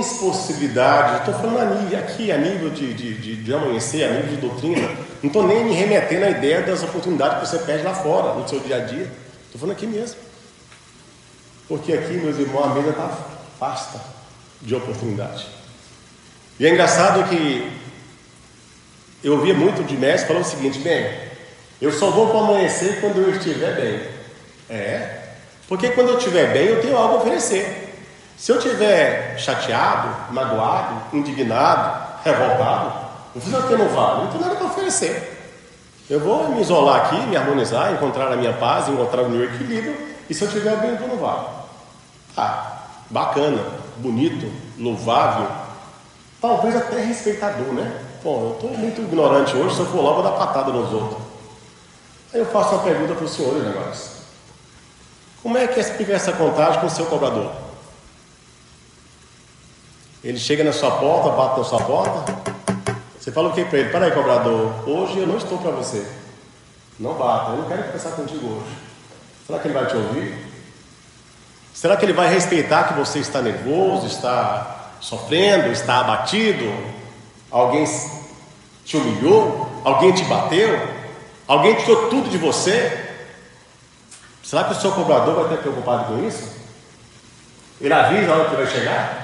possibilidade, estou falando aqui a nível de amanhecer, a nível de doutrina, não estou nem me remetendo à ideia das oportunidades que você perde lá fora, no seu dia a dia, estou falando aqui mesmo, porque aqui, meus irmãos, a mesa está vasta de oportunidade. E é engraçado que eu ouvia muito de mestre falando o seguinte: bem, eu só vou para o amanhecer quando eu estiver bem. Porque quando eu estiver bem, eu tenho algo a oferecer. Se eu estiver chateado, magoado, indignado, revoltado, eu fiz o que não vale, não tenho nada para oferecer. Eu vou me isolar aqui, me harmonizar, encontrar a minha paz, encontrar o meu equilíbrio, e se eu estiver bem, então não vale. Bacana, bonito, louvável, talvez até respeitador, né? Bom, eu estou muito ignorante hoje, se eu for lá, vou dar patada nos outros. Aí eu faço uma pergunta para os senhores agora. Como é que explica essa contagem com o seu cobrador? Ele chega na sua porta, bate na sua porta, você fala o que para ele? Peraí, cobrador, hoje eu não estou para você. Não bata, eu não quero conversar contigo hoje. Será que ele vai te ouvir? Será que ele vai respeitar que você está nervoso, está sofrendo, está abatido? Alguém te humilhou? Alguém te bateu? Alguém tirou tudo de você? Será que o seu cobrador vai estar preocupado com isso? Ele avisa a hora que vai chegar?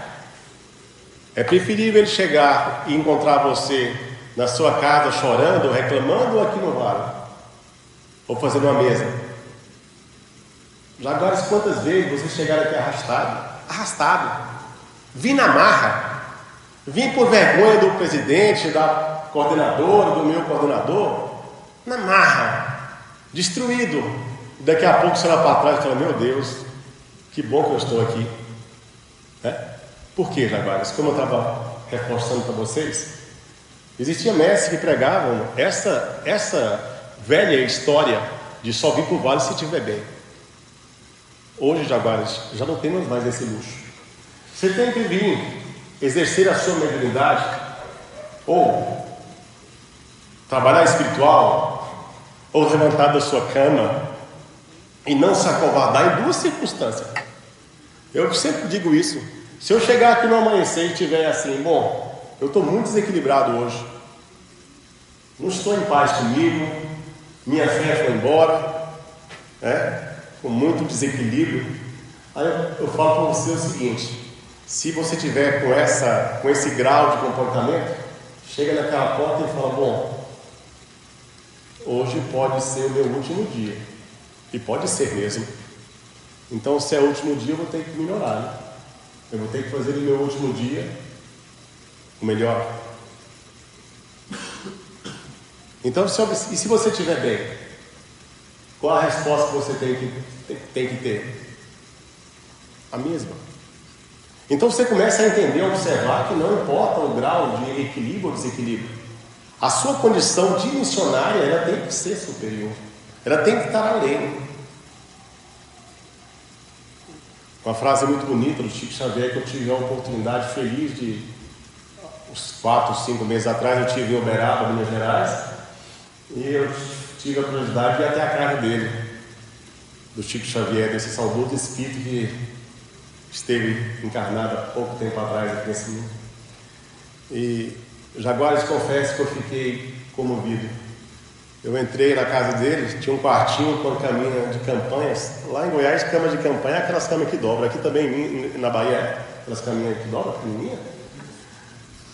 É preferível ele chegar e encontrar você na sua casa chorando, reclamando, ou aqui no vale? Ou fazendo uma mesa? Já agora, quantas vezes vocês chegaram aqui arrastado, vim na marra, vim por vergonha do presidente, da coordenadora, do meu coordenador, na marra, destruído. Daqui a pouco você vai para trás e fala: meu Deus, que bom que eu estou aqui. Por quê, Jaguares? Como eu estava reforçando para vocês, existia mestres que pregavam essa velha história de só vir para o vale se estiver bem. Hoje, Jaguares, já não temos mais esse luxo. Você tem que vir exercer a sua mediunidade, ou trabalhar espiritual, ou levantar da sua cama e não se acovardar em duas circunstâncias. Eu sempre digo isso. Se eu chegar aqui no amanhecer e estiver assim, bom, eu estou muito desequilibrado hoje, não estou em paz comigo, minha fé foi embora, com muito desequilíbrio, aí eu falo para você o seguinte: se você tiver com esse grau de comportamento, chega naquela porta e fala: bom, hoje pode ser o meu último dia, e pode ser mesmo. Então, se é o último dia, eu vou ter que melhorar, né? Eu vou ter que fazer do meu último dia o melhor. Então, se você estiver bem, qual a resposta que você tem que ter? A mesma. Então você começa a entender, a observar que não importa o grau de equilíbrio ou desequilíbrio, a sua condição de missionária, ela tem que ser superior, ela tem que estar além. Uma frase muito bonita do Chico Xavier, que eu tive a oportunidade feliz de, uns 4, 5 meses atrás, eu estive em Uberaba, Minas Gerais, e eu tive a curiosidade de ir até a casa dele, do Chico Xavier, desse saudoso espírito que esteve encarnado há pouco tempo atrás aqui nesse mundo. E Jaguares, confesso que eu fiquei comovido. Eu entrei na casa dele, tinha um quartinho com caminha de campanhas. Lá em Goiás, cama de campanha é aquelas camas que dobram. Aqui também na Bahia, aquelas caminhas que dobram, pequenininha.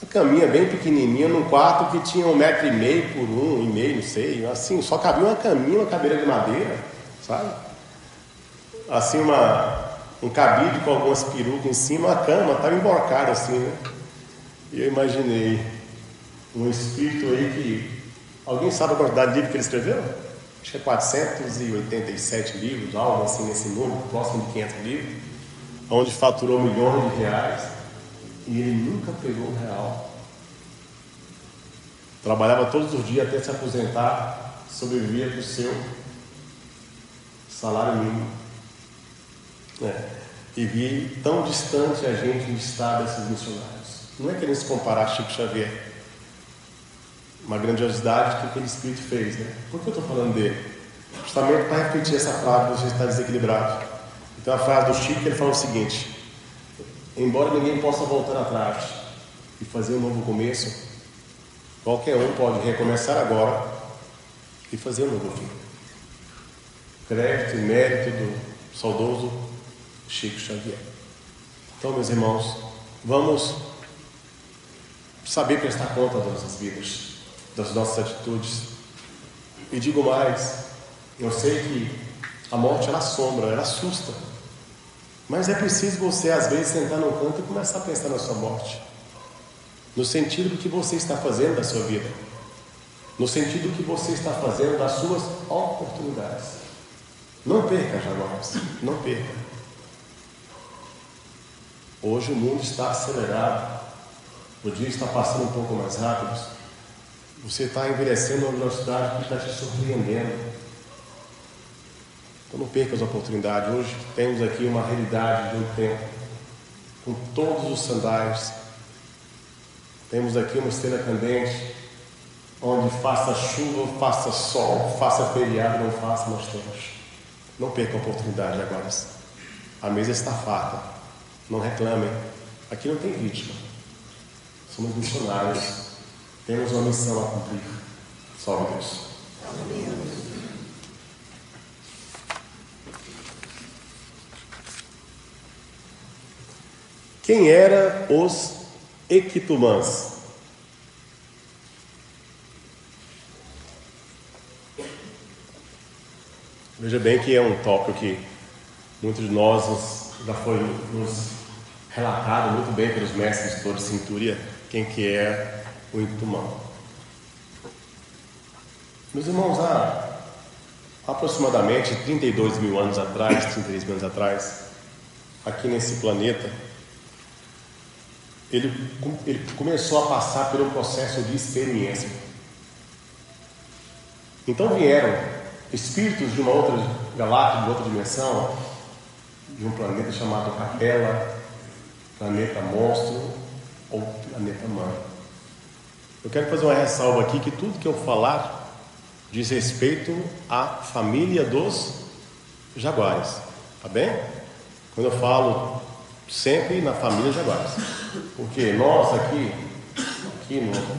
Uma caminha bem pequenininha, num quarto que tinha 1,5 m por 1,5 m, não sei. Assim, só cabia uma caminha, uma cadeira de madeira, sabe? Assim, um cabide com algumas perucas em cima, a cama estava emborcada assim, né? E eu imaginei um espírito aí que... Alguém sabe a quantidade de livros que ele escreveu? Acho que é 487 livros, algo assim nesse número, próximo de 500 livros, onde faturou milhões de reais, e ele nunca pegou R$1. Trabalhava todos os dias até se aposentar, sobrevivia do seu salário mínimo. E vi tão distante a gente de estar desses missionários. Não é querendo se comparar a Chico Xavier, uma grandiosidade que aquele espírito fez, né? Por que eu estou falando dele? Justamente para repetir essa frase: você está desequilibrado. Então a frase do Chico, ele fala o seguinte: embora ninguém possa voltar atrás e fazer um novo começo, qualquer um pode recomeçar agora e fazer um novo fim. Crédito e mérito do saudoso Chico Xavier. Então, meus irmãos, vamos saber prestar conta das nossas vidas, das nossas atitudes. E digo mais, eu sei que a morte ela assombra, ela assusta, mas é preciso você às vezes sentar num canto e começar a pensar na sua morte, no sentido do que você está fazendo da sua vida, no sentido do que você está fazendo das suas oportunidades. Não perca, Jaguares, não perca. Hoje o mundo está acelerado, o dia está passando um pouco mais rápido, você está envelhecendo a uma velocidade que está te surpreendendo. Então não perca as oportunidades. Hoje temos aqui uma realidade de um tempo, com todos os sandais. Temos aqui uma estrela candente, onde faça chuva, faça sol, faça feriado, não faça, nós temos. Não perca a oportunidade agora. A mesa está farta. Não reclamem. Aqui não tem vítima. Somos missionários. Temos uma missão a cumprir. Salve Deus. Quem eram os Equitumãs? Veja bem que é um tópico que muitos de nós já foi nos relatado muito bem pelos mestres de toda Centúria, quem que é o Equitumã. Meus irmãos, há aproximadamente 32 mil anos atrás, 33 mil anos atrás, aqui nesse planeta, ele começou a passar por um processo de experiência. Então vieram espíritos de uma outra galáxia, de outra dimensão, de um planeta chamado Capela, planeta monstro ou planeta mãe. Eu quero fazer uma ressalva aqui que tudo que eu falar diz respeito à família dos jaguares, tá bem? Quando eu falo sempre na família jaguares, porque nós aqui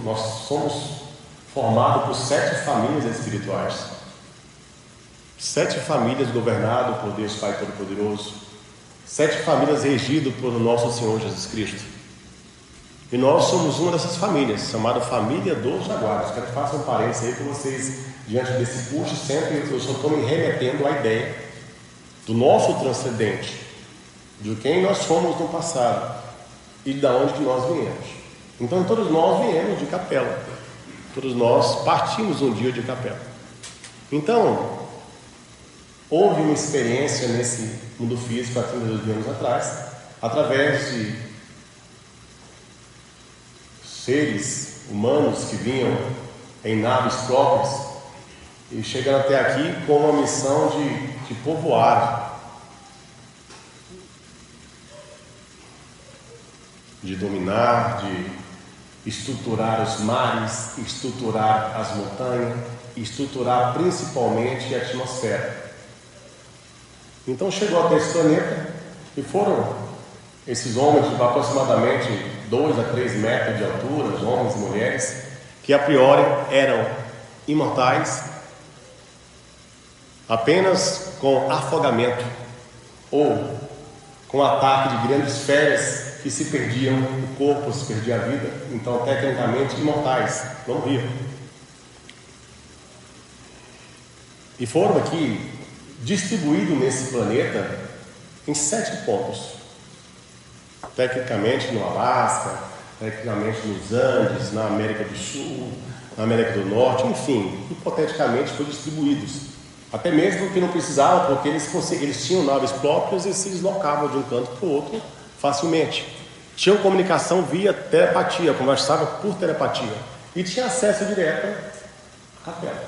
nós somos formados por 7 famílias espirituais, 7 famílias governadas por Deus Pai Todo-Poderoso, 7 famílias regidas por nosso Senhor Jesus Cristo. E nós somos uma dessas famílias, chamada família dos jaguares. Quero que faça um parênteses aí para vocês, diante desse curso, sempre eu só estou me remetendo à ideia do nosso transcendente, de quem nós fomos no passado e de onde que nós viemos. Então todos nós viemos de Capela, todos nós partimos um dia de Capela. Então houve uma experiência nesse mundo físico há 32 mil anos atrás, através de seres humanos que vinham em naves próprias e chegaram até aqui com uma missão de povoar, de dominar, de estruturar os mares, estruturar as montanhas, estruturar principalmente a atmosfera. Então chegou até esse planeta e foram esses homens de aproximadamente 2 a 3 metros de altura, os homens e mulheres, que a priori eram imortais, apenas com afogamento ou com ataque de grandes feras que se perdiam o corpo, se perdia a vida. Então tecnicamente imortais, não morriam. E foram aqui distribuídos nesse planeta em 7 pontos. Tecnicamente no Alasca, tecnicamente nos Andes, na América do Sul, na América do Norte, enfim, hipoteticamente foram distribuídos. Até mesmo que não precisavam, porque eles tinham naves próprias e se deslocavam de um canto para o outro facilmente. Tinham comunicação via telepatia, conversavam por telepatia e tinha acesso direto à Capela.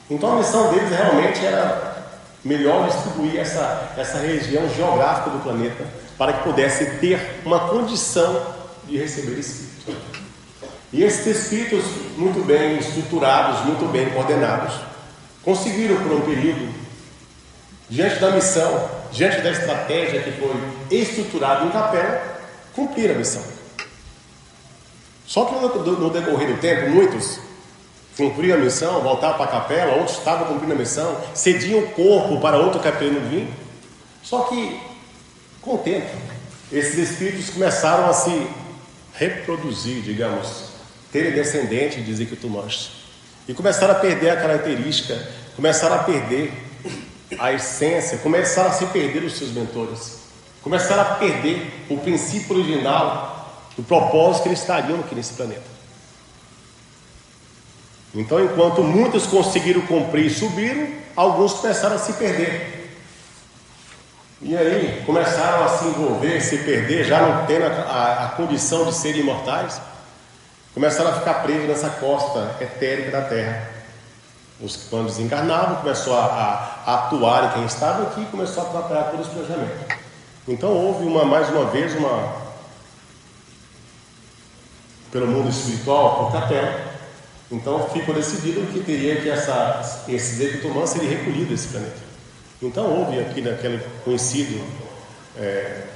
Então a missão deles realmente era melhor distribuir essa região geográfica do planeta para que pudesse ter uma condição de receber espíritos. E esses espíritos muito bem estruturados, muito bem coordenados, conseguiram por um período, diante da missão, diante da estratégia que foi estruturada em Capela, cumpriram a missão. Só que no decorrer do tempo, muitos cumpriam a missão, voltavam para a capela, outros estavam cumprindo a missão, cediam o corpo para outro capelano vir. Só que, com o tempo, esses espíritos começaram a se reproduzir, digamos, terem descendente de Ziquitumãs. E começaram a perder a característica, começaram a perder a essência, começaram a se perder os seus mentores, começaram a perder o princípio original do propósito que eles estariam aqui nesse planeta. Então, enquanto muitos conseguiram cumprir e subiram, alguns começaram a se perder. E aí começaram a se envolver, se perder, já não tendo a condição de serem imortais, começaram a ficar presos nessa costa etérica da Terra. Quando desencarnavam, começou a atuar em quem estava aqui, começou a atrapalhar todo esse planejamento. Então houve mais uma vez, pelo mundo espiritual, por Capela. Então ficou decidido que teria que esses Ziquitumãs serem recolhidos desse planeta. Então houve aqui naquele conhecido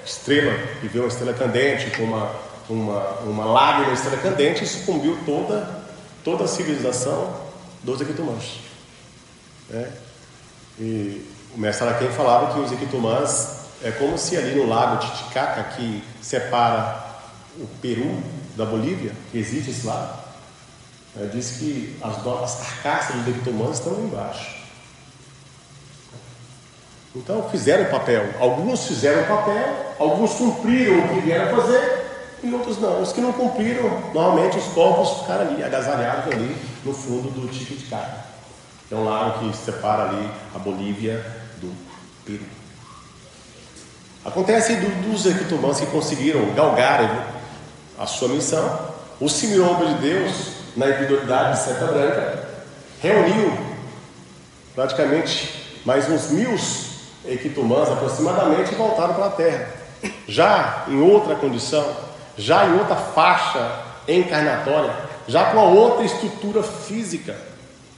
estrela, que veio uma estrela candente, com uma lágrima estrela candente, e sucumbiu toda a civilização dos Ziquitumãs. E o mestre Araquém falava que os Ziquitumãs é como se ali no lago Titicaca, que separa o Peru da Bolívia, que existe esse lago, diz que as carcaças dos Ziquitumãs estão lá embaixo. Então fizeram o papel. Alguns fizeram o papel, alguns cumpriram o que vieram fazer, e outros não. Os que não cumpriram, normalmente os corpos ficaram ali, agasalhados ali no fundo do Titicaca. É um lago que separa ali a Bolívia do Peru. Acontece dos Ziquitumãs que conseguiram galgar a sua missão. O Simeombo de Deus, na individualidade de Seta Branca, reuniu praticamente mais uns 1000 Ziquitumãs aproximadamente e voltaram para a Terra, já em outra condição, já em outra faixa encarnatória, já com a outra estrutura física.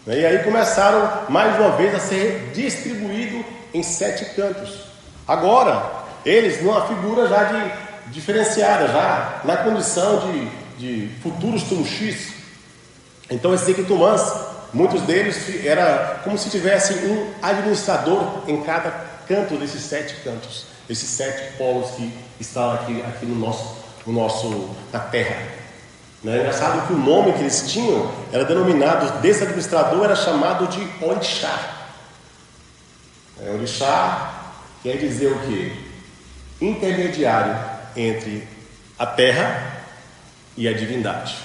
E aí começaram mais uma vez a ser distribuídos em 7 cantos. Agora, eles numa figura já diferenciada, já na condição de futuros Tumuxis. Então esses Ziquitumãs, muitos deles era como se tivesse um administrador em cada canto desses 7 cantos, esses 7 polos que estão aqui na Terra. É engraçado que o nome que eles tinham era denominado, desse administrador era chamado de Orixá. Orixá quer dizer o quê? Intermediário entre a Terra e a divindade.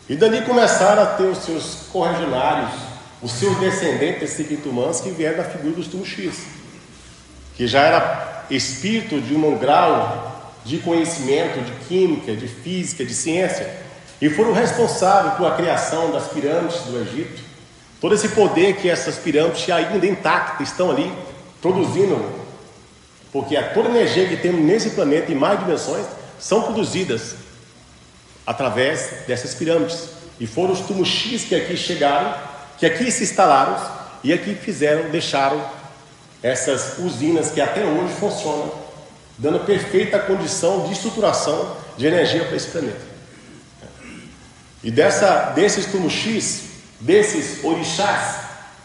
E dali começaram a ter os seus correligionários, os seus descendentes Ziquitumãs, que vieram da figura dos Tumuxis, que já era espírito de um grau de conhecimento, de química, de física, de ciência, e foram responsáveis pela criação das pirâmides do Egito. Todo esse poder que essas pirâmides ainda intactas estão ali produzindo, porque toda a energia que temos nesse planeta em mais dimensões são produzidas através dessas pirâmides. E foram os Tumuxis que aqui chegaram, que aqui se instalaram e aqui deixaram essas usinas que até hoje funcionam, dando perfeita condição de estruturação de energia para esse planeta. E desses Tumuxis, desses orixás,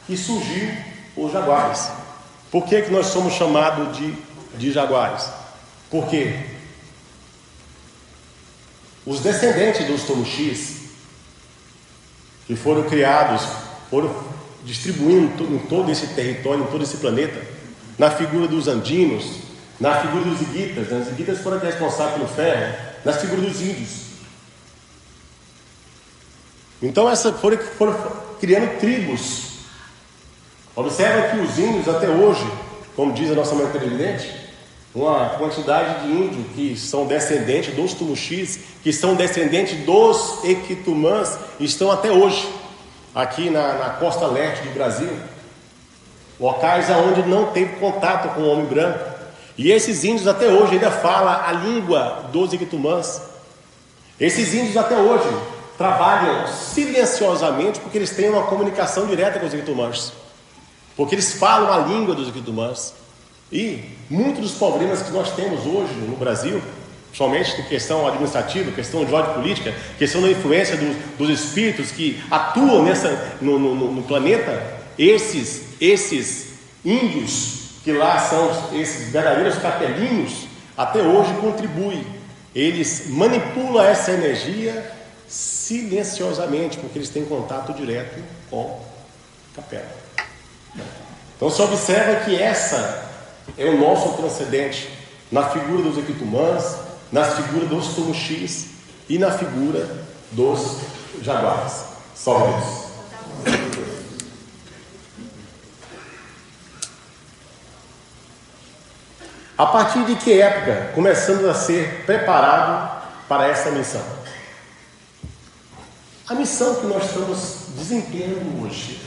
que surgiu os jaguares. Por que nós somos chamados de jaguares? Porque os descendentes dos Tumuxis, que foram criados, foram distribuindo em todo esse território, em todo esse planeta, na figura dos andinos, na figura dos iguitas. Os iguitas foram responsáveis pelo ferro, nas figuras dos índios. Então foram criando tribos. Observa que os índios até hoje, como diz a nossa mãe presidente, uma quantidade de índios que são descendentes dos Tumuxis, que são descendentes dos Ziquitumãs, estão até hoje aqui na costa leste do Brasil, locais onde não teve contato com o homem branco. E esses índios até hoje ainda falam a língua dos Ziquitumãs. Esses índios até hoje trabalham silenciosamente porque eles têm uma comunicação direta com os Ziquitumãs. porque eles falam a língua dos equitumãs. E muitos dos problemas que nós temos hoje no Brasil, somente em questão administrativa, questão de ordem política, questão da influência dos espíritos que atuam no planeta, esses índios que lá são esses verdadeiros capelinhos, até hoje contribuem. Eles manipulam essa energia silenciosamente, porque eles têm contato direto com a capela. Então se observa que essa é o nosso transcendente, na figura dos equitumãs, na figura dos tumuxis e na figura dos jaguares. Salve Deus. A partir de que época começamos a ser preparados para essa missão? A missão que nós estamos desempenhando hoje,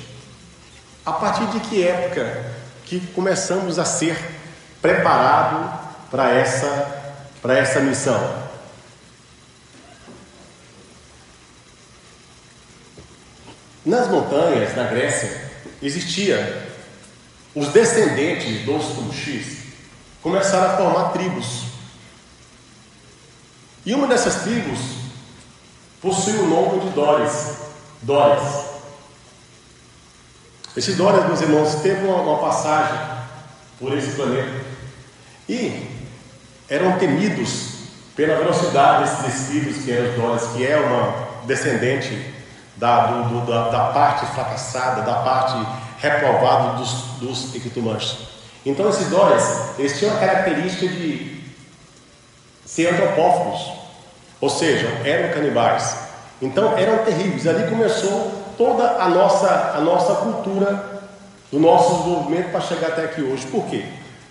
a partir de que época que começamos a ser preparados para essa missão? Nas montanhas da Grécia existia os descendentes dos tumuxis, começaram a formar tribos. E uma dessas tribos possui o nome de Dóris. Esse Dóris, meus irmãos, teve uma passagem por esse planeta e eram temidos pela velocidade desses espíritos que eram os Dóris, que é uma descendente da parte fracassada, da parte reprovada dos equitumãs. Então esses Dóris, eles tinham a característica de ser antropófagos, ou seja, eram canibais. Então eram terríveis. Ali começou toda a nossa cultura, do nosso desenvolvimento para chegar até aqui hoje. Por quê?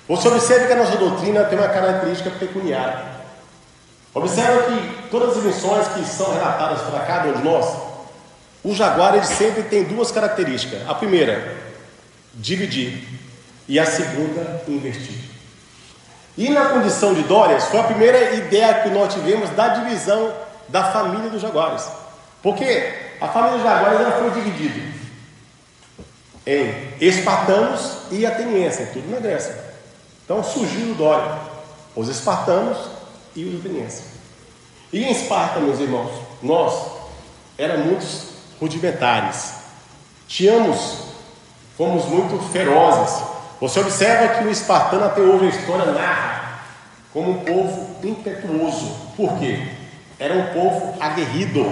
Você observa que a nossa doutrina tem uma característica peculiar. Observa que todas as missões que são relatadas para cada um de nós, o jaguar ele sempre tem duas características. A primeira, dividir, e a segunda, investir. E na condição de Dórias, foi a primeira ideia que nós tivemos da divisão da família dos jaguares. Porque a família dos jaguares ela foi dividida em espartanos e atenienses, tudo na Grécia. Então surgiu o Dória, os espartanos e os atenienses. E em Esparta, meus irmãos, nós éramos muito rudimentares, fomos muito ferozes. Você observa que o espartano até hoje a história narra como um povo impetuoso. Por quê? Era um povo aguerrido,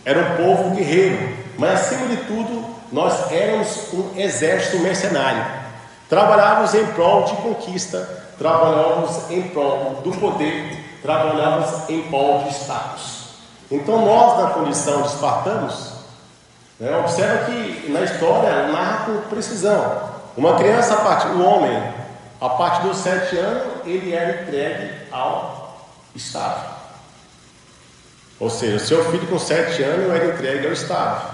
era um povo guerreiro, mas acima de tudo nós éramos um exército mercenário. Trabalhávamos em prol de conquista, trabalhávamos em prol do poder, trabalhávamos em prol de status. Então nós, na condição de espartanos, observa que na história narra com precisão. Uma criança, o homem, a partir dos 7 anos, ele era entregue ao Estado. Ou seja, o seu filho com 7 anos era entregue ao Estado.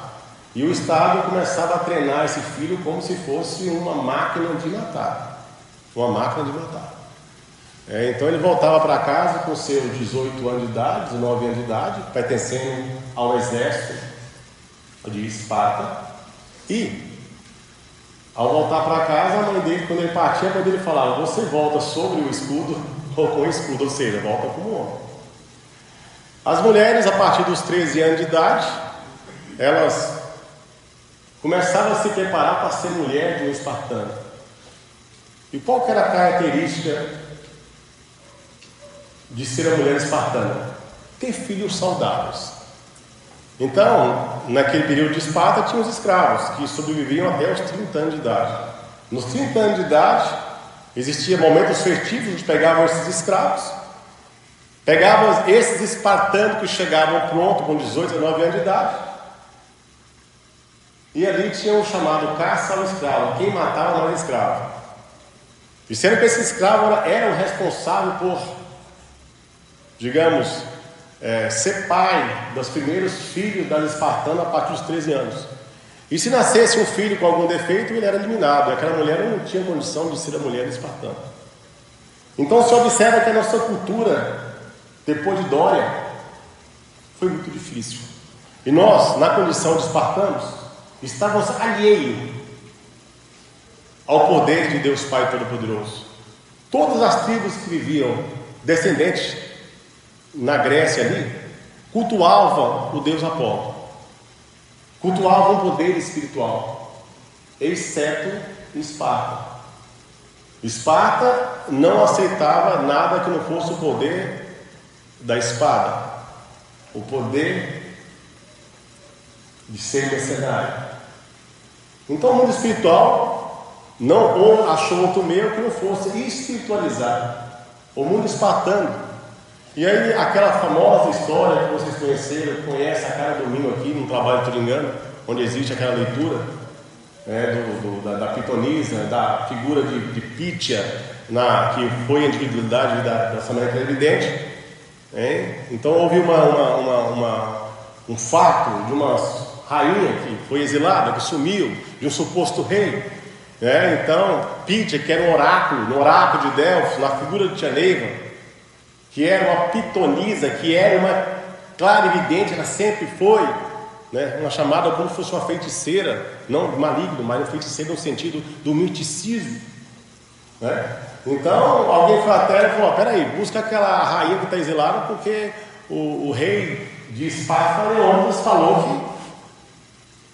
E o Estado começava a treinar esse filho como se fosse uma máquina de matar. Então ele voltava para casa com seus 18 anos de idade, 19 anos de idade, pertencendo ao exército de Esparta. E ao voltar para casa, a mãe dele, quando ele partia, a mãe dele falava: você volta sobre o escudo ou com o escudo, ou seja, volta como homem. As mulheres, a partir dos 13 anos de idade, elas começavam a se preparar para ser mulher de um espartano. E qual que era a característica de ser a mulher espartana? Ter filhos saudáveis. Então, naquele período de Esparta, tinha os escravos que sobreviviam até os 30 anos de idade. Nos 30 anos de idade, existiam momentos furtivos, eles pegavam esses escravos, pegavam esses espartanos que chegavam pronto com 18, 19 anos de idade, e ali tinha o chamado caça ao escravo, quem matava mais escravo. E sendo que esse escravo era o responsável por, digamos, ser pai dos primeiros filhos das espartanas a partir dos 13 anos. E se nascesse um filho com algum defeito, ele era eliminado. E aquela mulher não tinha condição de ser a mulher espartana. Então se observa que a nossa cultura, depois de Dória, foi muito difícil. E nós, na condição de espartanos, estávamos alheios ao poder de Deus Pai Todo-Poderoso. Todas as tribos que viviam, descendentes na Grécia ali, cultuavam o deus Apolo, cultuavam o poder espiritual, exceto Esparta. Esparta não aceitava nada que não fosse o poder da espada, o poder de ser mercenário. Então o mundo espiritual não achou outro meio que não fosse espiritualizar o mundo espartano. E aí aquela famosa história que vocês conhecem a cada domingo aqui no trabalho de Turingano, onde existe aquela leitura da pitonisa, da figura de Pítia, que foi a individualidade da Samaritana Televidente. Então houve um fato de uma rainha que foi exilada, que sumiu, de um suposto rei. Então Pítia, que era no oráculo de Delfos, na figura de Tianeva, que era uma pitonisa, que era uma clarividente, ela sempre foi, uma chamada como se fosse uma feiticeira, não maligno, mas uma feiticeira no sentido do misticismo. Então alguém foi até e falou: peraí, busca aquela rainha que está exilada, porque o rei de Esparta, Leônidas, falou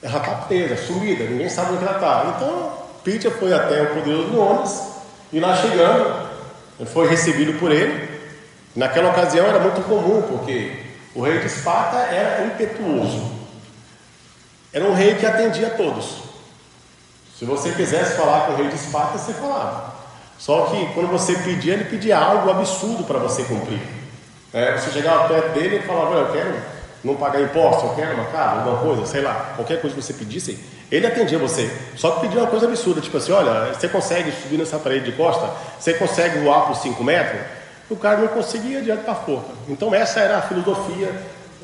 que ela está presa, sumida, ninguém sabe onde ela está. Então Pítia foi até o poderoso Leônidas, e lá chegando, foi recebido por ele. Naquela ocasião era muito comum, porque o rei de Esparta era impetuoso, era um rei que atendia a todos. Se você quisesse falar com o rei de Esparta, você falava. Só que quando você pedia, ele pedia algo absurdo para você cumprir. Você chegava perto dele e falava: eu quero não pagar imposto, eu quero uma casa, alguma coisa, sei lá, qualquer coisa que você pedisse, ele atendia você. Só que pedia uma coisa absurda, tipo assim: olha, você consegue subir nessa parede de costa? Você consegue voar por 5 metros? O cara não conseguia diante da forca. Então essa era a filosofia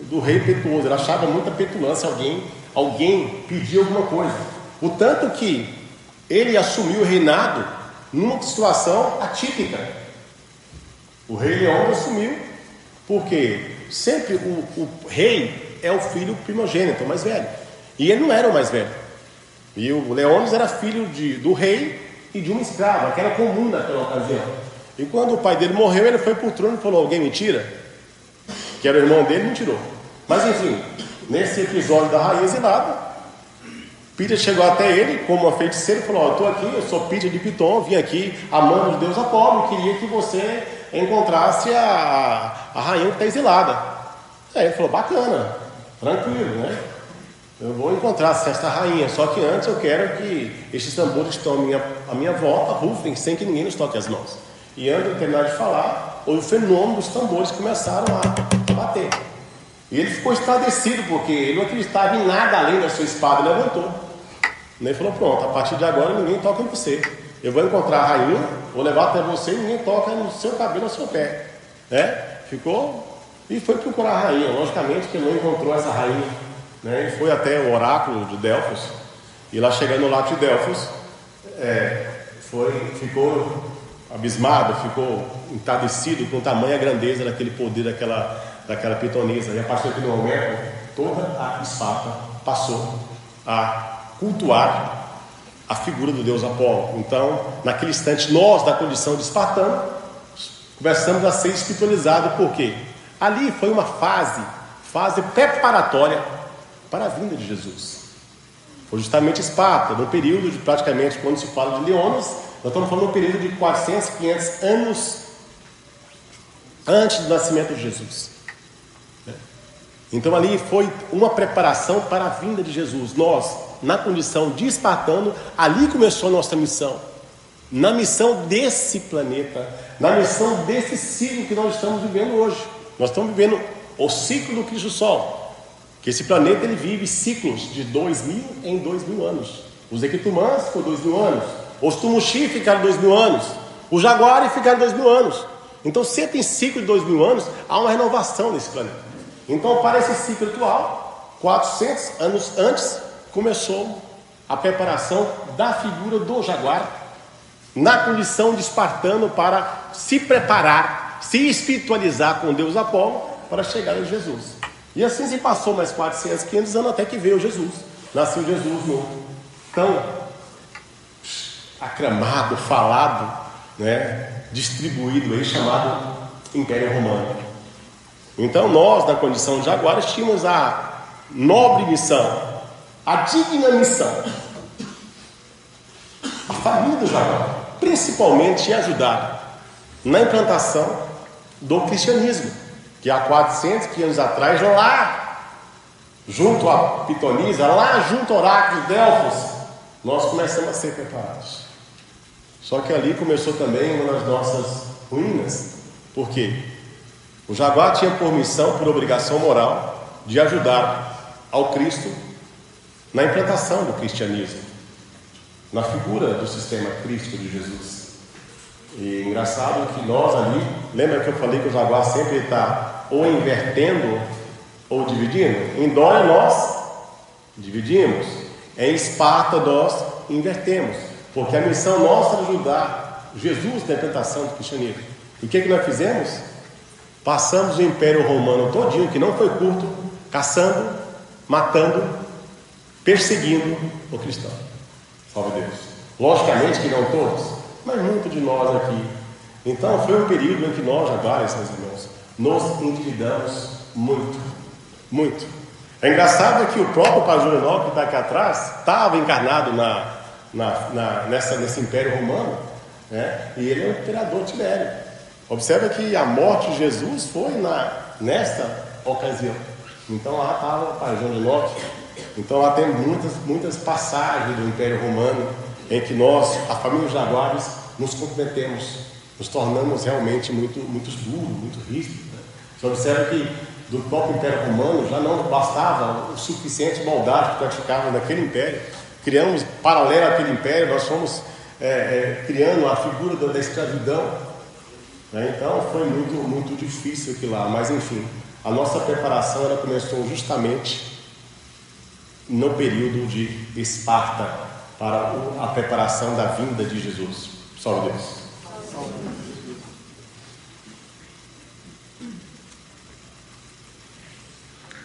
do rei impetuoso. Ele achava muita petulância alguém pedir alguma coisa. O tanto que ele assumiu o reinado numa situação atípica. O rei Leão assumiu, porque sempre o rei é o filho primogênito, o mais velho. E ele não era o mais velho. E o Leônidas era filho do rei e de uma escrava, que era comum naquela ocasião. E quando o pai dele morreu, ele foi para o trono e falou: alguém me tira? Que era o irmão dele, não tirou. Mas enfim, nesse episódio da rainha exilada, Pítia chegou até ele como uma feiticeira e falou: eu estou aqui, eu sou Pítia de Piton, vim aqui amando de Deus Apolo, queria que você encontrasse a rainha que está exilada. Aí ele falou: bacana, tranquilo, eu vou encontrar essa rainha, só que antes eu quero que estes tambores que estão à minha volta rufem sem que ninguém nos toque as mãos. E antes de terminar de falar, o fenômeno dos tambores começaram a bater. E ele ficou estarrecido, porque ele não acreditava em nada além da sua espada. Ele levantou. E ele falou: pronto, a partir de agora ninguém toca em você. Eu vou encontrar a rainha, vou levar até você e ninguém toca no seu cabelo, no seu pé. Ficou e foi procurar a rainha. Logicamente que ele não encontrou essa rainha. E foi até o oráculo de Delfos. E lá chegando no lago de Delfos, ficou abismado, ficou entardecido com tamanha grandeza daquele poder daquela pitonisa. E a partir daquele momento, toda a Esparta passou a cultuar a figura do deus Apolo. Então, naquele instante, nós, da condição de espartano, começamos a ser espiritualizados, porque ali foi uma fase preparatória para a vinda de Jesus. Foi justamente Esparta, no período de praticamente, quando se fala de Leônidas, nós estamos falando de um período de 400, 500 anos antes do nascimento de Jesus. Então ali foi uma preparação para a vinda de Jesus. Nós, na condição de espartano, ali começou a nossa missão. Na missão desse planeta, na missão desse ciclo que nós estamos vivendo hoje. Nós estamos vivendo o ciclo do Cristo Sol, que esse planeta ele vive ciclos de 2000 em 2000 anos. Os equitumãs ficam 2000 anos, os tumuxi ficaram 2000 anos, os jaguares ficaram 2000 anos. Então sempre em ciclo de 2000 anos há uma renovação nesse planeta. Então para esse ciclo atual, 400 anos antes, começou a preparação da figura do jaguar, na condição de espartano, para se preparar, se espiritualizar com Deus Apolo, para chegar a Jesus. E assim se passou mais 400, 500 anos, até que veio Jesus. Nasceu Jesus no tão aclamado, falado, né, distribuído aí, chamado Império Romano. Então nós, na condição de jaguares, tínhamos a nobre missão, a digna missão, a família do jaguar, principalmente em ajudar na implantação do cristianismo, que há 400 anos atrás, lá junto a Pitonisa, lá junto ao oráculo de Delfos, nós começamos a ser preparados. Só que ali começou também uma das nossas ruínas. Por quê? O jaguar tinha por missão, por obrigação moral, de ajudar ao Cristo na implantação do cristianismo, na figura do sistema crístico de Jesus. E engraçado que nós ali, lembra que eu falei que o jaguar sempre está ou invertendo ou dividindo? Em Dória nós dividimos, em Esparta nós invertemos, porque a missão nossa era ajudar Jesus na implantação do cristianismo. E o que nós fizemos? Passamos o Império Romano todinho, que não foi curto, caçando, matando, perseguindo o cristão. Salve Deus. Logicamente que não todos, mas muito de nós aqui. Então foi um período em que nós, jaguares, meus irmãos, nos endividamos muito, muito. É engraçado que o próprio Padre Juvenal, que está aqui atrás, estava encarnado nesse Império Romano, né? E ele é o imperador Tibério. Observa que a morte de Jesus foi nesta ocasião. Então lá estava o Padre João de Norte. Então lá tem muitas passagens do Império Romano em que nós, a família dos jaguares, nos comprometemos, nos tornamos realmente muito duros, muito rígidos. Você observa que do próprio Império Romano já não bastava o suficiente maldade que praticava naquele império. Criamos, paralelo àquele império, nós fomos criando a figura da escravidão. Então foi muito difícil aquilo lá, mas enfim, a nossa preparação ela começou justamente no período de Esparta, para a preparação da vinda de Jesus. Salve Deus.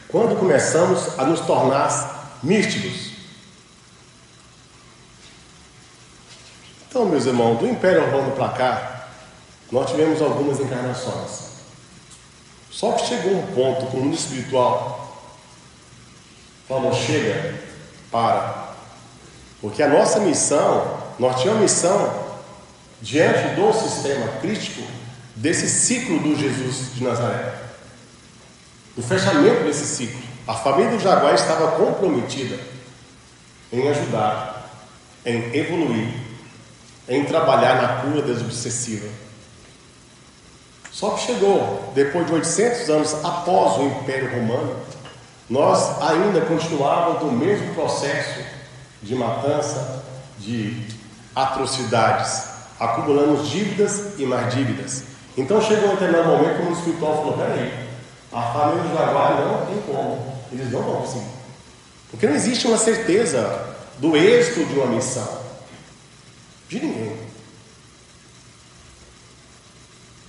Quando começamos a nos tornar místicos. Então, meus irmãos, do Império Romano para cá, nós tivemos algumas encarnações. Só que chegou um ponto que o mundo espiritual falou: chega, para. Porque a nossa missão, nós tínhamos uma missão diante do sistema crítico desse ciclo do Jesus de Nazaré. O fechamento desse ciclo. A família do jaguar estava comprometida em ajudar, em evoluir, em trabalhar na cura desobsessiva. Só que chegou, depois de 800 anos após o Império Romano, nós ainda continuávamos no mesmo processo de matança, de atrocidades, acumulamos dívidas e mais dívidas. Então chegou um determinado momento que o espiritual falou: peraí, a família do jaguar não tem como, eles não vão conseguir, porque não existe uma certeza do êxito de uma missão, de ninguém.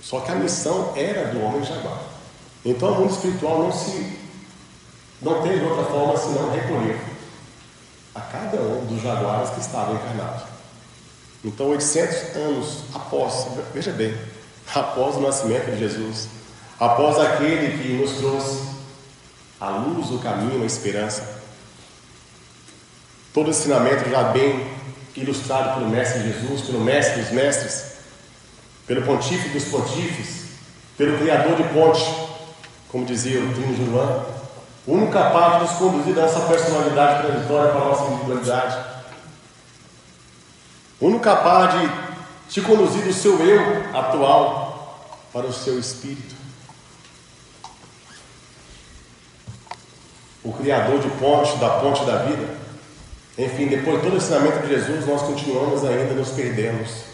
Só que a missão era do homem jaguar. Então o mundo espiritual não teve outra forma senão recolher a cada um dos jaguares que estavam encarnados. Então 800 anos após, veja bem, após o nascimento de Jesus, após aquele que nos trouxe a luz, o caminho, a esperança, todo ensinamento já bem ilustrado pelo Mestre Jesus, pelo Mestre dos Mestres, pelo Pontífice dos Pontífices, pelo Criador de Ponte, como dizia o Trino João, o único capaz de nos conduzir a essa personalidade transitória para a nossa individualidade, o único capaz de te conduzir do seu eu atual para o seu espírito. O Criador de Ponte, da Ponte da Vida. Enfim, depois de todo o ensinamento de Jesus, nós continuamos ainda nos perdemos.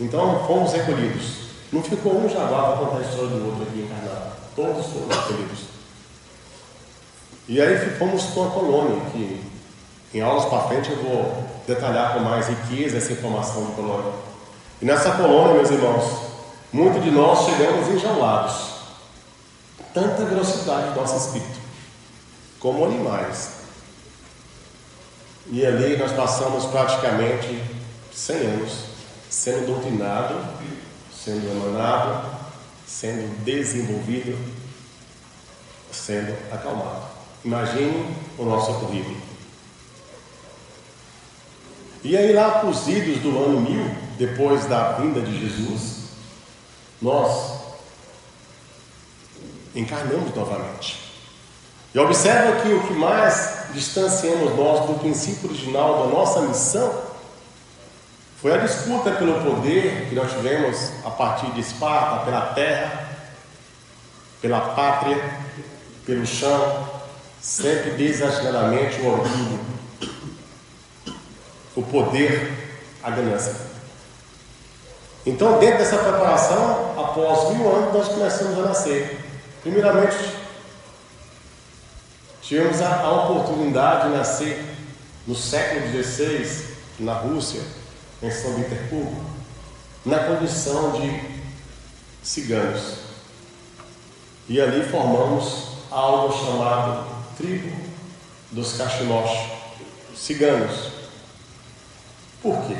Então fomos recolhidos. Não ficou um jaguar para contar a história do outro aqui encarnado. Todos foram recolhidos. E aí fomos para uma colônia, que em aulas para frente eu vou detalhar com mais riqueza essa informação de colônia. E nessa colônia, meus irmãos, muitos de nós chegamos enjaulados. Tanta velocidade do nosso espírito, como animais. E ali nós passamos praticamente 100 anos sendo doutrinado, sendo emanado, sendo desenvolvido, sendo acalmado. Imagine o nosso currículo. E aí lá para os idos do ano 1000, depois da vinda de Jesus, nós encarnamos novamente. E observa que o que mais distanciamos nós do princípio original da nossa missão foi a disputa pelo poder que nós tivemos a partir de Esparta, pela terra, pela pátria, pelo chão, sempre desatinadamente o orgulho, o poder, a ganância. Então, dentro dessa preparação, após 1000 anos, nós começamos a nascer. Primeiramente, tivemos a oportunidade de nascer no século XVI, na Rússia, em São Petersburgo, na condição de ciganos. E ali formamos algo chamado tribo dos Kashimosh, ciganos. Por quê?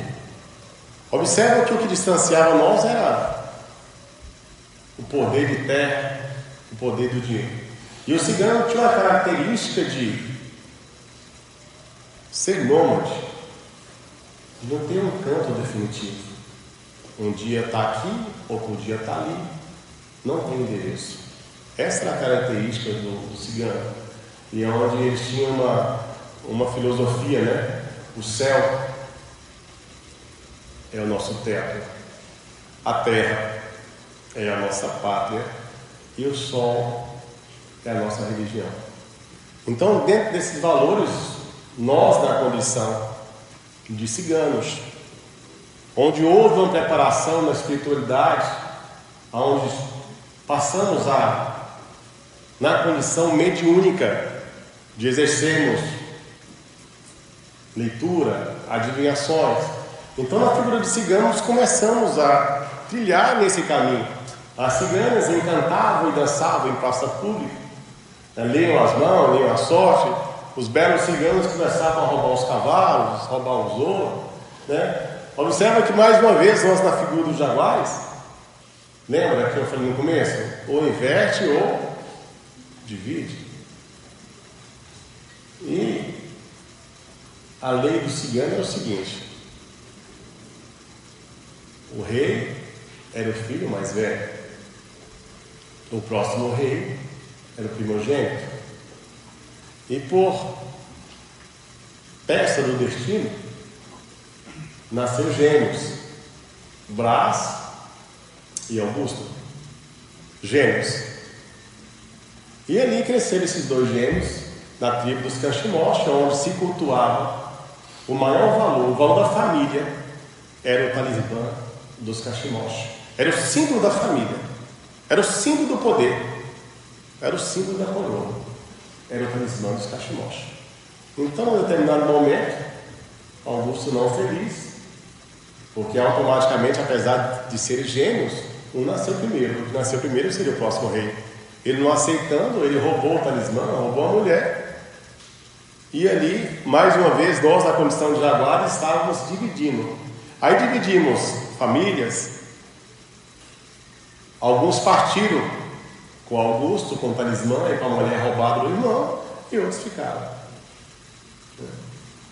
Observa que o que distanciava nós era o poder de terra, o poder do dinheiro. E o cigano tinha uma característica de ser nômade, não tem um canto definitivo. Um dia está aqui, outro dia está ali, não tem endereço. Essa era a característica do cigano. E é onde eles tinham uma filosofia, né? O céu é o nosso teto, a terra é a nossa pátria e o sol é a nossa religião. Então, dentro desses valores, nós, na condição de ciganos, onde houve uma preparação na espiritualidade, onde passamos na condição mediúnica de exercermos leitura, adivinhações. Então, na figura de ciganos, começamos a trilhar nesse caminho. As ciganas encantavam e dançavam em praça pública, liam as mãos, liam a sorte. Os belos ciganos começavam a roubar os cavalos, roubar os ouros, né? Observa que mais uma vez nós na figura dos jaguares, lembra que eu falei no começo? Ou inverte ou divide. E a lei do cigano era o seguinte: o rei era o filho mais velho, o próximo rei era o primogênito. E por peça do destino, nasceu gêmeos, Brás e Augusto, gêmeos. E ali cresceram esses dois gêmeos, na tribo dos Kashimosh, onde se cultuava o maior valor, o valor da família, era o talismã dos Kashimosh. Era o símbolo da família, era o símbolo do poder, era o símbolo da coroa. Era o talismã dos Kashimosh. Então, em determinado momento, Augusto não feliz, porque automaticamente, apesar de serem gêmeos, um nasceu primeiro. O que nasceu primeiro seria o próximo rei. Ele não aceitando, ele roubou o talismã, roubou a mulher. E ali, mais uma vez, nós, na condição de jaguares, estávamos dividindo. Aí dividimos famílias. Alguns partiram com Augusto, com o talismã e com a mulher roubada do irmão, e outros ficaram.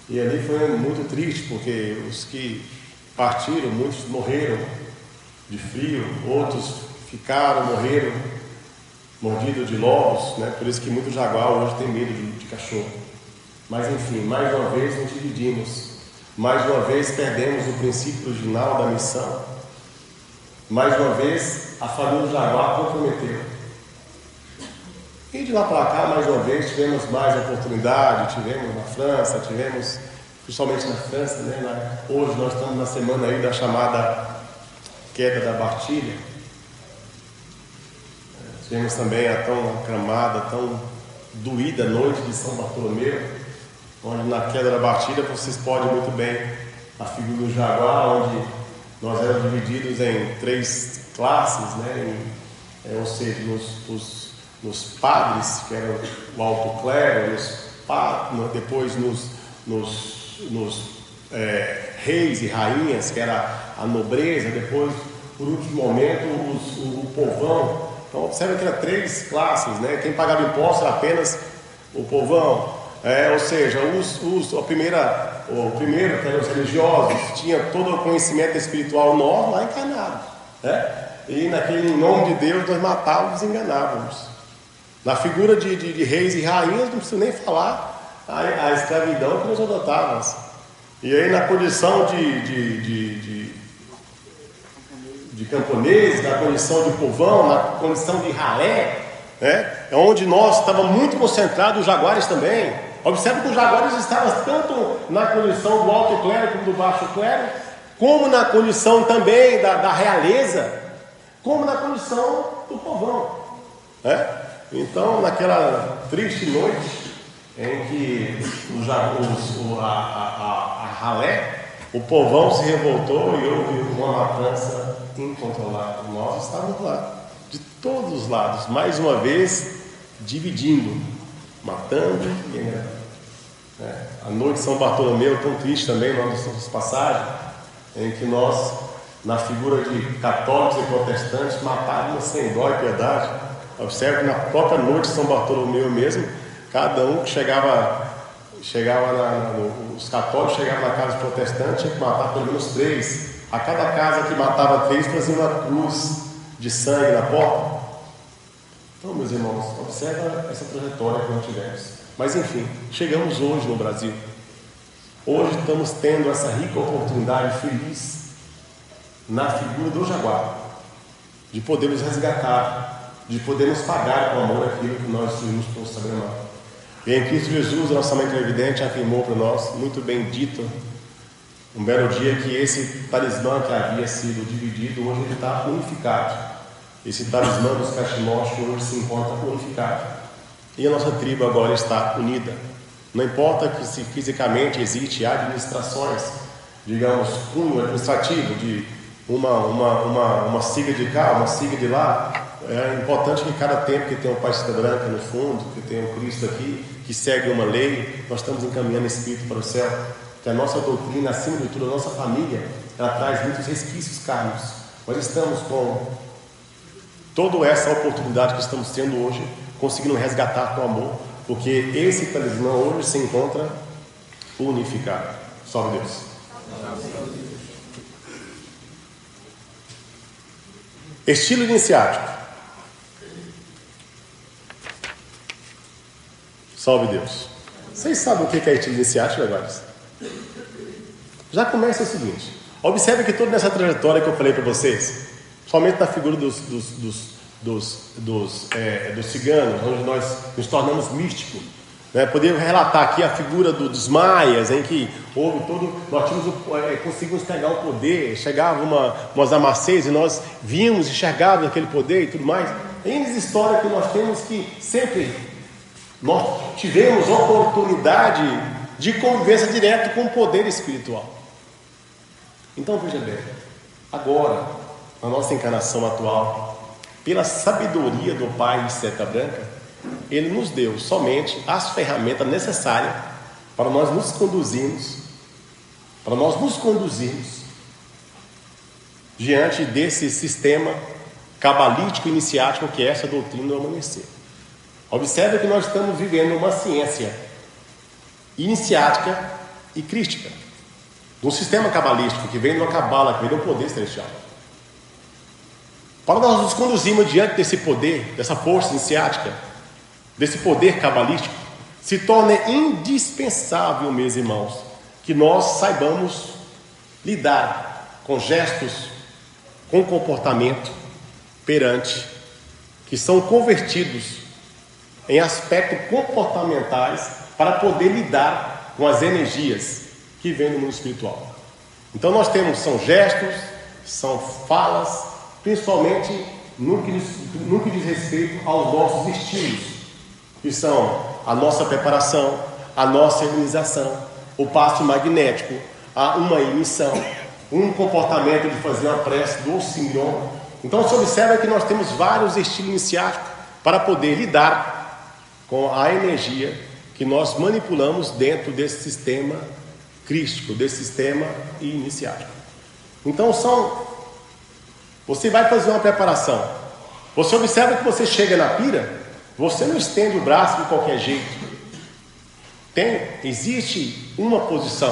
E ali foi muito triste, porque os que partiram, muitos morreram de frio, outros ficaram, morreram mordidos de lobos, né? Por isso que muito jaguar hoje tem medo de cachorro. Mas enfim, mais uma vez nos dividimos, mais uma vez perdemos o princípio original da missão, mais uma vez a família do jaguar comprometeu. E de lá para cá, mais uma vez, tivemos mais oportunidade, tivemos na França, tivemos, principalmente na França, né? Hoje nós estamos na semana aí da chamada queda da Bastilha. Tivemos também a tão aclamada, tão doída noite de São Bartolomeu, onde na queda da Bastilha vocês podem muito bem a figura do jaguar, onde nós éramos divididos em 3 classes, né? Ou seja, nos padres, que eram o alto clero, depois nos reis e rainhas, que era a nobreza, depois, por último momento, o povão. Então, observa que eram 3 classes, né? Quem pagava impostos era apenas o povão, ou seja, o primeiro, que eram os religiosos, tinha todo o conhecimento espiritual nós lá encarnados, né? E em nome de Deus nós matávamos e enganávamos. Na figura de reis e rainhas, não preciso nem falar a escravidão que nós adotávamos. E aí na condição de camponeses, na condição de povão, na condição de ralé, né? É onde nós estávamos muito concentrados, os jaguares também. Observe que os jaguares estavam tanto na condição do alto clero como do baixo clero, como na condição também da realeza, como na condição do povão, né? Então, naquela triste noite em que a ralé, o povão se revoltou e houve uma matança incontrolável. Nós estávamos lá, de todos os lados, mais uma vez, dividindo, matando e enganando. A noite de São Bartolomeu, tão triste também, nós estamos passagem, em que nós, na figura de católicos e protestantes, matávamos sem dó e piedade. Observe que na própria noite de São Bartolomeu mesmo, cada um que chegava os católicos chegavam na casa dos protestantes, tinha que matar pelo menos 3. A cada casa que matava 3 fazia uma cruz de sangue na porta. Então, meus irmãos, observa essa trajetória que nós tivemos. Mas enfim, chegamos hoje no Brasil. Hoje estamos tendo essa rica oportunidade feliz na figura do jaguar, de podermos resgatar, de podermos pagar com amor aquilo que nós destruímos por sagrado. E em Cristo Jesus, a nossa mãe televidente afirmou para nós, muito bem dito, um belo dia, que esse talismã que havia sido dividido, hoje ele está unificado. Esse talismã dos cachimós hoje se encontra unificado. E a nossa tribo agora está unida. Não importa que se fisicamente existe administrações, digamos, cunho administrativo de uma sigla de cá, uma sigla de lá. É importante que cada tempo que tem uma pastinha branca no fundo, que tem um Cristo aqui, que segue uma lei, nós estamos encaminhando espírito para o céu. Que a nossa doutrina, acima de tudo, a nossa família, ela traz muitos resquícios carnais. Nós estamos com toda essa oportunidade que estamos tendo hoje, conseguindo resgatar com amor, porque esse talismã hoje se encontra unificado. Salve Deus. Estilo iniciático. Salve Deus. Vocês sabem o que é estilo iniciático agora? Já começa o seguinte. Observe que toda essa trajetória que eu falei para vocês, somente na figura dos ciganos, onde nós nos tornamos místicos, né? Podemos relatar aqui a figura dos maias, em que houve todo, nós conseguimos pegar o poder, chegava umas amacês e nós víamos, enxergávamos aquele poder e tudo mais. Tem história que nós temos que sempre nós tivemos oportunidade de convivência direta com o poder espiritual. Então veja bem, agora, na nossa encarnação atual, pela sabedoria do Pai de Seta Branca, Ele nos deu somente as ferramentas necessárias para nós nos conduzirmos diante desse sistema cabalístico iniciático que é essa doutrina do amanhecer. Observe que nós estamos vivendo uma ciência iniciática e crística, de um sistema cabalístico que vem de uma cabala, que vem do poder celestial. Para nós nos conduzirmos diante desse poder, dessa força iniciática, desse poder cabalístico, se torna indispensável, meus irmãos, que nós saibamos lidar com gestos, com comportamento perante, que são convertidos em aspectos comportamentais para poder lidar com as energias que vêm do mundo espiritual. Então nós temos, são gestos, são falas, principalmente no que diz respeito aos nossos estilos, que são a nossa preparação, a nossa imunização, o passo magnético, uma emissão, um comportamento de fazer uma prece do Simeon. Então se observa que nós temos vários estilos iniciáticos para poder lidar com a energia que nós manipulamos dentro desse sistema crístico desse sistema iniciático. Então você vai fazer uma preparação. Você observa que você chega na pira, você não estende o braço de qualquer jeito. Existe uma posição.